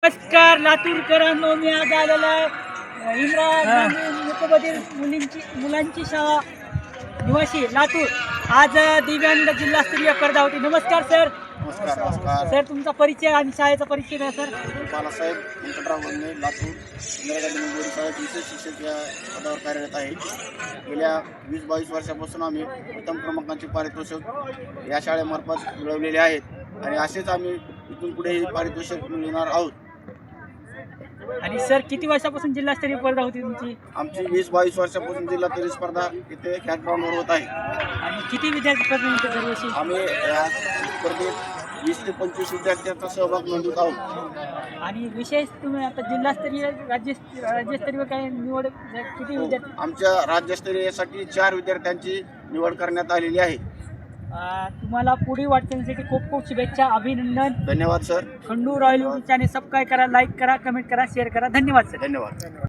नमस्कार लातूरकरांनो, मी आज आलेला आहे इंदिरा गांधी मुकबधीर मुलांची शाळा निवासी लातूर. आज दिव्यांग जिल्हास्तरीय स्पर्धा होती. नमस्कार सर. नमस्कार. सर, तुमचा परिचय आणि शाळेचा परिचय द्या सर. बालासाहेब व्यंकटराव वंदे, लातूर इंदिरा गांधी मुकबधीर शाळेत विशेष शिक्षक या पदावर कार्यरत आहे. गेल्या 20-22 वर्षापासून आम्ही प्रथम क्रमांकाचे पारितोषिक या शाळेमार्फत मिळवलेले आहेत आणि असेच आम्ही इथून पुढेही पारितोषिक मिळवणार आहोत. आणि सर, किती वर्षापासून जिल्हास्तरीय स्पर्धा होती तुमची? आमची 20-22 वर्षापासून जिल्हास्तरीय स्पर्धा इथे ह्या ग्राउंडवर होत आहे. आणि किती विद्यार्थी स्पर्धा होते दरवर्षी? आम्ही या स्पर्धेत 20 ते 25 विद्यार्थ्यांचा सहभाग नोंदवत आहोत. आणि विशेष तुम्ही आता जिल्हास्तरीय राज्यस्तरीय काय निवड किती विद्यार्थी? आमच्या राज्यस्तरीयसाठी 4 विद्यार्थ्यांची निवड करण्यात आलेली आहे. तुम्हाला पुढील वाटचालीसाठी खूप खूप शुभेच्छा, अभिनंदन. धन्यवाद sir. Khandu royal YouTube channel subscribe करा, लाईक करा, कमेंट करा, शेअर करा. धन्यवाद सर. धन्यवाद.